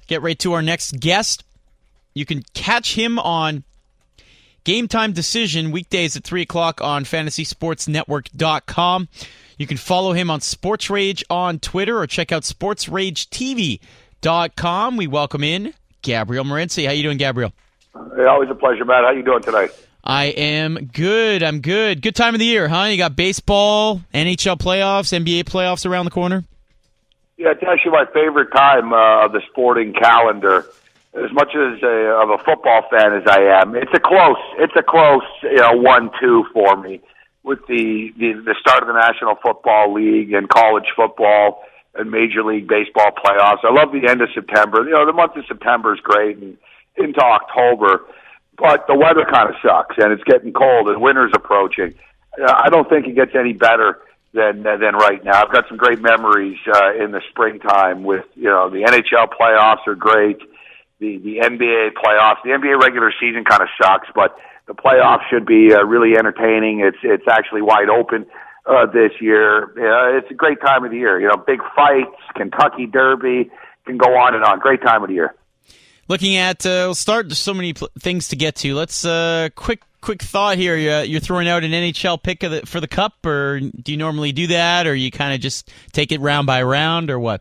get right to our next guest. You can catch him on Game Time Decision weekdays at 3 o'clock on FantasySportsNetwork.com. You can follow him on SportsRage on Twitter or check out SportsRageTV.com. We welcome in Gabriel Morency. How you doing, Gabriel? Always a pleasure, Matt. How you doing tonight? I am good. I'm good. Good time of the year, huh? You got baseball, NHL playoffs, NBA playoffs around the corner? Yeah, it's actually my favorite time of the sporting calendar. As much as of a football fan as I am, it's a close 1-2 for me with the start of the National Football League and college football and Major League Baseball playoffs. I love the end of September. The month of September is great and into October, but the weather kind of sucks and it's getting cold and winter's approaching. I don't think it gets any better than right now. I've got some great memories in the springtime with the NHL playoffs are great. The NBA playoffs, the NBA regular season kind of sucks, but the playoffs should be really entertaining. It's actually wide open this year. It's a great time of the year. Big fights, Kentucky Derby, can go on and on. Great time of the year. Looking at, we'll start. There's so many things to get to. Let's quick thought here. You're throwing out an NHL pick for the Cup, or do you normally do that, or you kind of just take it round by round, or what?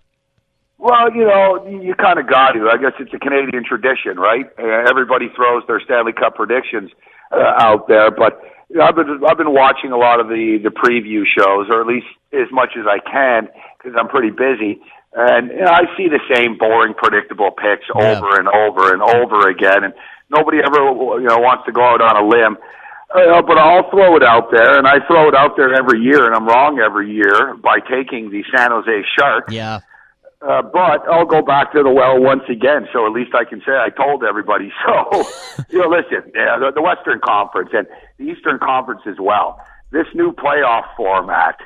Well, you kind of got to. I guess it's a Canadian tradition, right? Everybody throws their Stanley Cup predictions out there, but I've been watching a lot of the preview shows, or at least as much as I can, because I'm pretty busy. And I see the same boring, predictable picks over and over and over again, and nobody ever wants to go out on a limb. But I'll throw it out there, and I throw it out there every year, and I'm wrong every year by taking the San Jose Sharks. Yeah. But I'll go back to the well once again, so at least I can say I told everybody. So, listen, the Western Conference and the Eastern Conference as well, this new playoff format,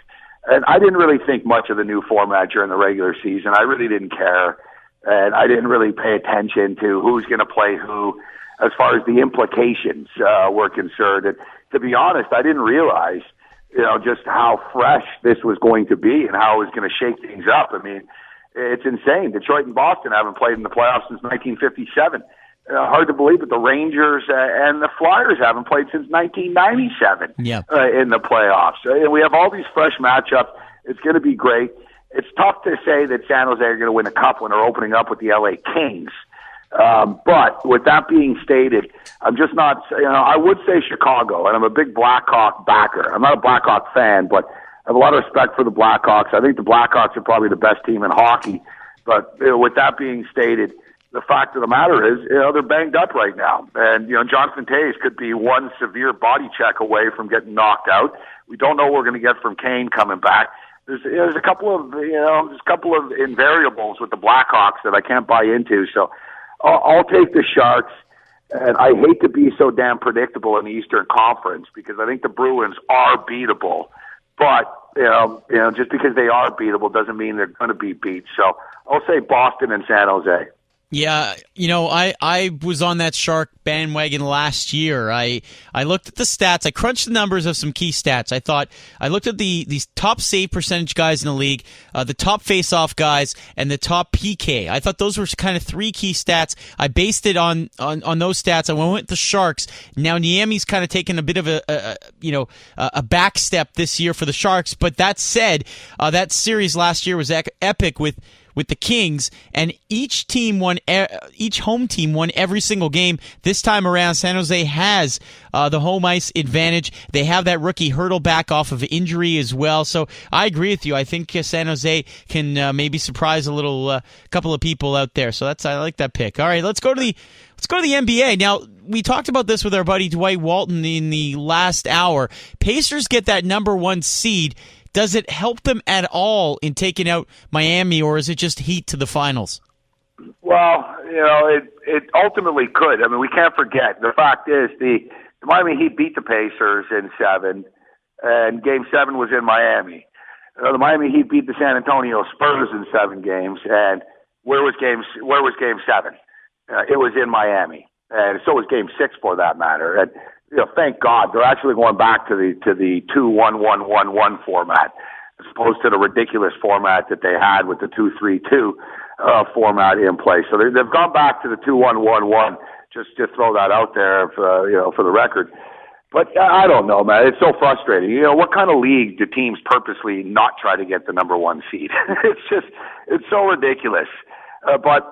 and I didn't really think much of the new format during the regular season. I really didn't care, and I didn't really pay attention to who's going to play who as far as the implications were concerned. And to be honest, I didn't realize, just how fresh this was going to be and how it was going to shake things up. I mean, it's insane. Detroit and Boston haven't played in the playoffs since 1957. Hard to believe, but the Rangers and the Flyers haven't played since 1997 in the playoffs. And we have all these fresh matchups. It's going to be great. It's tough to say that San Jose are going to win the Cup when they're opening up with the LA Kings. But with that being stated, I'm just not, I would say Chicago, and I'm a big Blackhawk backer. I'm not a Blackhawk fan, but I have a lot of respect for the Blackhawks. I think the Blackhawks are probably the best team in hockey. But with that being stated, the fact of the matter is, they're banged up right now. And, Jonathan Toews could be one severe body check away from getting knocked out. We don't know what we're going to get from Kane coming back. There's a couple of, invariables with the Blackhawks that I can't buy into. So I'll take the Sharks. And I hate to be so damn predictable in the Eastern Conference because I think the Bruins are beatable. But, just because they are beatable doesn't mean they're going to be beat. So I'll say Boston and San Jose. Yeah, I was on that Shark bandwagon last year. I looked at the stats. I crunched the numbers of some key stats. I looked at these top save percentage guys in the league, the top face-off guys, and the top PK. I thought those were kind of three key stats. I based it on those stats. I went with the Sharks. Now Niemi's kind of taken a bit of a back step this year for the Sharks. But that said, that series last year was epic with the Kings, and each home team won every single game. This time around, San Jose has the home ice advantage. They have that rookie hurdle back off of injury as well. So I agree with you. I think San Jose can maybe surprise a couple of people out there. So I like that pick. All right, let's go to the NBA. Now, we talked about this with our buddy Dwight Walton in the last hour. Pacers get that number 1 seed. Does it help them at all in taking out Miami, or is it just heat to the finals? Well, it ultimately could. I mean, we can't forget. The fact is, the Miami Heat beat the Pacers in 7, and Game 7 was in Miami. The Miami Heat beat the San Antonio Spurs in 7 games, and where was Game 7? It was in Miami, and so was Game 6 for that matter. And thank God they're actually going back to the 2-1-1-1-1 format as opposed to the ridiculous format that they had with the 2-3-2 format in place. So they've gone back to the 2-1-1-1. Just to throw that out there, for the record. But I don't know, man. It's so frustrating. What kind of league do teams purposely not try to get the number one seed? It's so ridiculous. But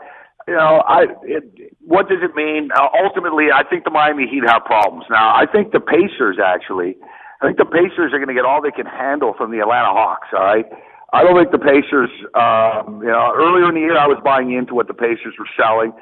what does it mean? Ultimately, I think the Miami Heat have problems. Now, I think the Pacers are going to get all they can handle from the Atlanta Hawks. All right. I don't think the Pacers. Earlier in the year, I was buying into what the Pacers were selling.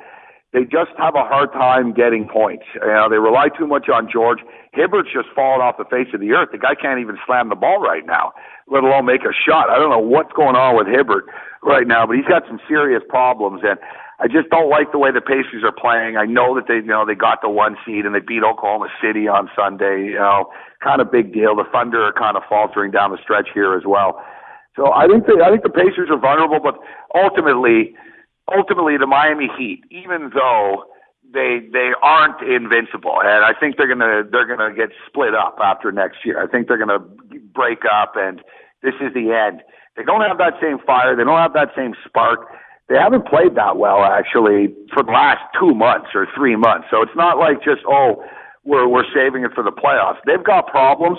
They just have a hard time getting points. They rely too much on George. Hibbert's just fallen off the face of the earth. The guy can't even slam the ball right now, let alone make a shot. I don't know what's going on with Hibbert right now, but he's got some serious problems, and I just don't like the way the Pacers are playing. I know that they got the one seed and they beat Oklahoma City on Sunday. Kind of big deal. The Thunder are kind of faltering down the stretch here as well. So I think the Pacers are vulnerable, but ultimately the Miami Heat, even though they aren't invincible, and I think they're gonna get split up after next year. I think they're gonna break up, and this is the end. They don't have that same fire. They don't have that same spark. They haven't played that well actually for the last 2 months or 3 months. So it's not like just we're saving it for the playoffs. They've got problems.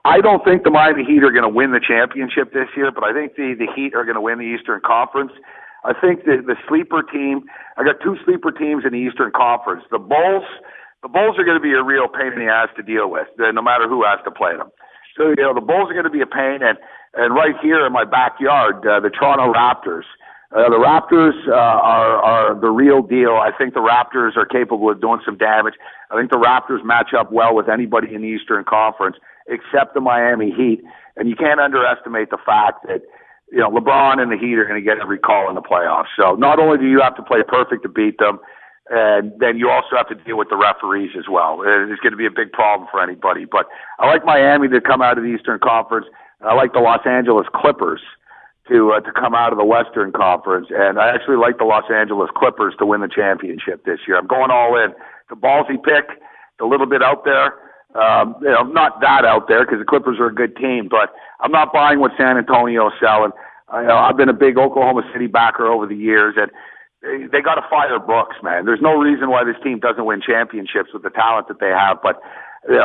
I don't think the Miami Heat are going to win the championship this year, but I think the Heat are going to win the Eastern Conference. I think the sleeper team, I got 2 sleeper teams in the Eastern Conference. The Bulls are going to be a real pain in the ass to deal with, no matter who has to play them. So, the Bulls are going to be a pain, and right here in my backyard, the Toronto Raptors. The Raptors are the real deal. I think the Raptors are capable of doing some damage. I think the Raptors match up well with anybody in the Eastern Conference, except the Miami Heat. And you can't underestimate the fact that LeBron and the Heat are going to get every call in the playoffs. So not only do you have to play perfect to beat them, and then you also have to deal with the referees as well. It's going to be a big problem for anybody. But I like Miami to come out of the Eastern Conference. I like the Los Angeles Clippers to come out of the Western Conference. And I actually like the Los Angeles Clippers to win the championship this year. I'm going all in. The ballsy pick, a little bit out there. Not that out there because the Clippers are a good team, but I'm not buying what San Antonio is selling. I've been a big Oklahoma City backer over the years, and they got to fire Brooks, man. There's no reason why this team doesn't win championships with the talent that they have, but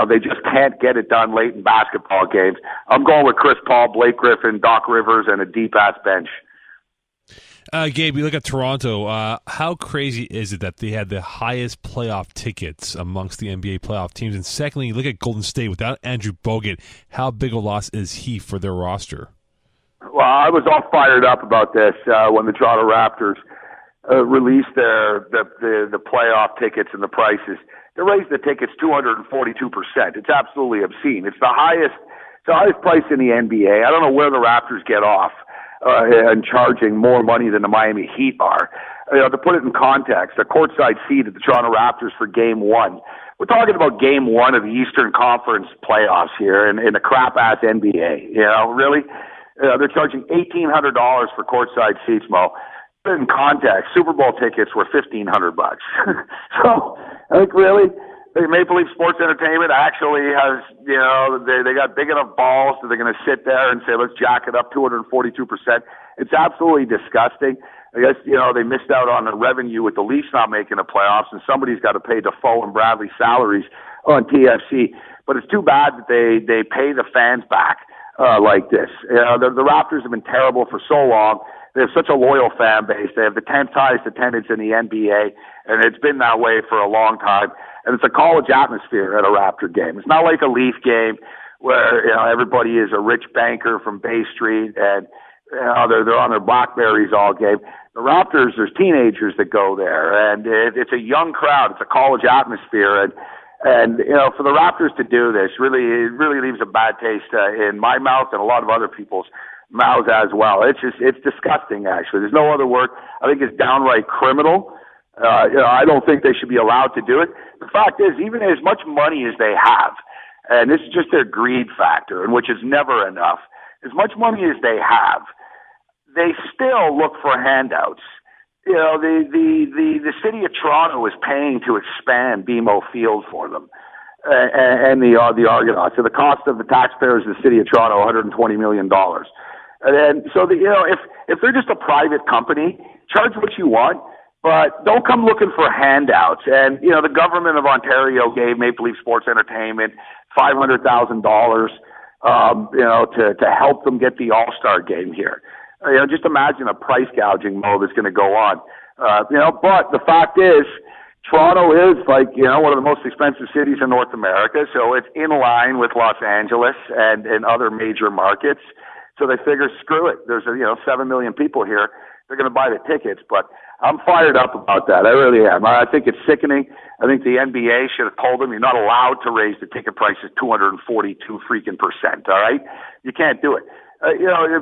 they just can't get it done late in basketball games. I'm going with Chris Paul, Blake Griffin, Doc Rivers, and a deep-ass bench. Gabe, you look at Toronto. How crazy is it that they had the highest playoff tickets amongst the NBA playoff teams? And secondly, you look at Golden State without Andrew Bogut. How big a loss is he for their roster? Well, I was all fired up about this when the Toronto Raptors released the playoff tickets and the prices. They raised the tickets 242%. It's absolutely obscene. It's the highest price in the NBA. I don't know where the Raptors get off and charging more money than the Miami Heat are. To put it in context, a courtside seat at the Toronto Raptors for Game 1. We're talking about Game 1 of the Eastern Conference playoffs here in the crap-ass NBA. Really? They're charging $1,800 for courtside seats, Mo. In context, Super Bowl tickets were $1,500. So, I think really, Maple Leaf Sports Entertainment actually has, they got big enough balls that they're going to sit there and say, let's jack it up 242%. It's absolutely disgusting. I guess, they missed out on the revenue with the Leafs not making the playoffs, and somebody's got to pay Defoe and Bradley salaries on TFC. But it's too bad that they pay the fans back like this. The Raptors have been terrible for so long. They have such a loyal fan base. They have the 10th highest attendance in the NBA, and it's been that way for a long time. And it's a college atmosphere at a Raptor game. It's not like a Leaf game where everybody is a rich banker from Bay Street and they're on their Blackberries all game. The Raptors, there's teenagers that go there, and it's a young crowd. It's a college atmosphere, and for the Raptors to do this it really leaves a bad taste in my mouth and a lot of other people's mouths as well. It's disgusting, actually. There's no other word. I think it's downright criminal. I don't think they should be allowed to do it. The fact is, even as much money as they have, and this is just their greed factor, and which is never enough, as much money as they have, they still look for handouts. The city of Toronto is paying to expand BMO Field for them, and the Argonauts. So the cost of the taxpayers of the city of Toronto, $120 million. And then, so if they're just a private company, charge what you want, but don't come looking for handouts. And, the government of Ontario gave Maple Leaf Sports Entertainment $500,000, to help them get the All-Star game here. Just imagine a price gouging mode that's going to go on. But the fact is, Toronto is one of the most expensive cities in North America, so it's in line with Los Angeles and other major markets. So they figure, screw it. There's 7 million people here. They're going to buy the tickets, but I'm fired up about that. I really am. I think it's sickening. I think the NBA should have told them you're not allowed to raise the ticket prices 242% all right? You can't do it.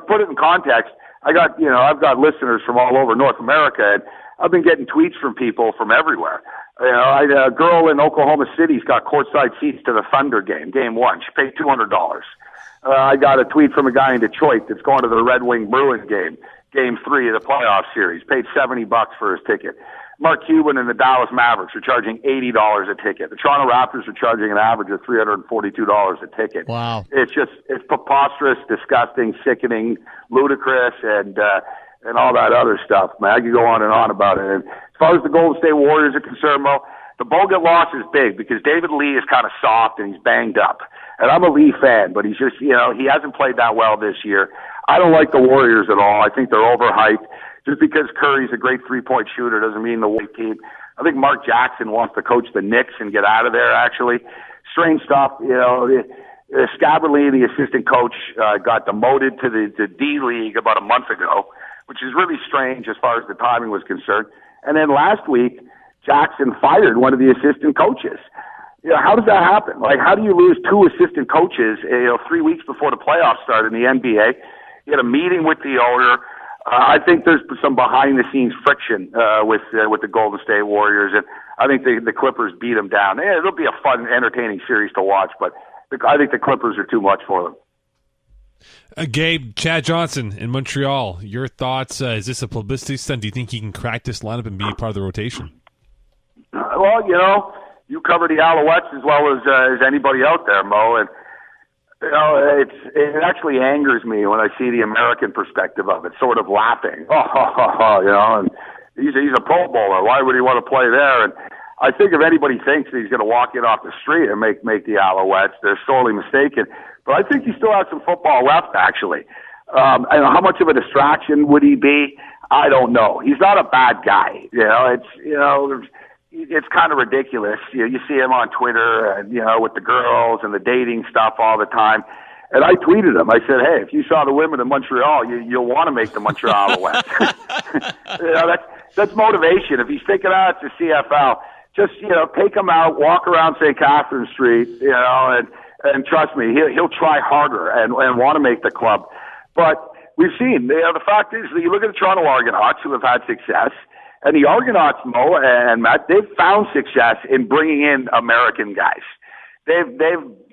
Put it in context. I've got listeners from all over North America, and I've been getting tweets from people from everywhere. A girl in Oklahoma City's got courtside seats to the Thunder game, game 1. She paid $200. I got a tweet from a guy in Detroit that's going to the Red Wing Bruins game, game 3 of the playoff series, paid $70 for his ticket. Mark Cuban and the Dallas Mavericks are charging $80 a ticket. The Toronto Raptors are charging an average of $342 a ticket. Wow. It's preposterous, disgusting, sickening, ludicrous, and all that other stuff, man. I could go on and on about it. And as far as the Golden State Warriors are concerned, Mo, the Bogut loss is big because David Lee is kind of soft and he's banged up. And I'm a Lee fan, but he's just, he hasn't played that well this year. I don't like the Warriors at all. I think they're overhyped. Just because Curry's a great three-point shooter doesn't mean the white team. I think Mark Jackson wants to coach the Knicks and get out of there, actually. Strange stuff. Scabberly, the assistant coach, got demoted to the D-League about a month ago, which is really strange as far as the timing was concerned. And then last week, Jackson fired one of the assistant coaches. How does that happen? How do you lose 2 assistant coaches, 3 weeks before the playoffs start in the NBA? You had a meeting with the owner. I think there's some behind-the-scenes friction with the Golden State Warriors, and I think the Clippers beat them down. It'll be a fun, entertaining series to watch, but I think the Clippers are too much for them. Gabe, Chad Johnson in Montreal, your thoughts? Is this a publicity stunt? Do you think he can crack this lineup and be part of the rotation? Well, you cover the Alouettes as well as anybody out there, Mo, and it actually angers me when I see the American perspective of it, sort of laughing. And he's a Pro Bowler. Why would he want to play there? And I think if anybody thinks that he's going to walk in off the street and make the Alouettes, they're sorely mistaken. But I think he still has some football left, actually. And how much of a distraction would he be? I don't know. He's not a bad guy. It's kind of ridiculous. You see him on Twitter, and with the girls and the dating stuff all the time. And I tweeted him. I said, "Hey, if you saw the women in Montreal, you'll want to make the Montreal Alouettes." That's motivation. If he's thinking, it's the CFL, just take him out, walk around St. Catherine Street, and trust me, he'll try harder and want to make the club. But we've seen. The fact is, you look at the Toronto Argonauts, who have had success. And the Argonauts, Mo and Matt, they've found success in bringing in American guys. They've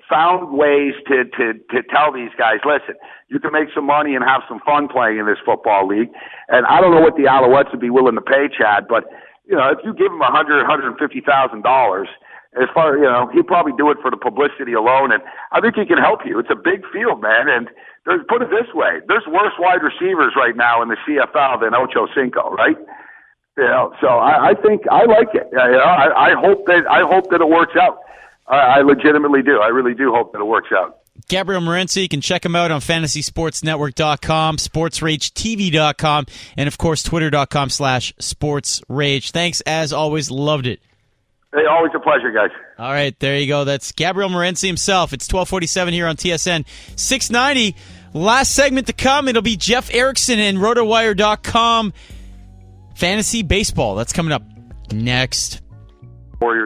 found ways to tell these guys, listen, you can make some money and have some fun playing in this football league. And I don't know what the Alouettes would be willing to pay, Chad, but if you give him $150,000, as far he'd probably do it for the publicity alone. And I think he can help you. It's a big field, man. And put it this way, there's worse wide receivers right now in the CFL than Ocho Cinco, right? So I think I like it. I hope that it works out. I legitimately do. I really do hope that it works out. Gabriel Morency, you can check him out on FantasySportsNetwork.com, SportsRageTV.com, and of course Twitter.com/SportsRage. Thanks as always. Loved it. Hey, always a pleasure, guys. All right, there you go. That's Gabriel Morency himself. It's 12:47 here on TSN 690. Last segment to come. It'll be Jeff Erickson and RotoWire.com. Fantasy baseball. That's coming up next. Warriors.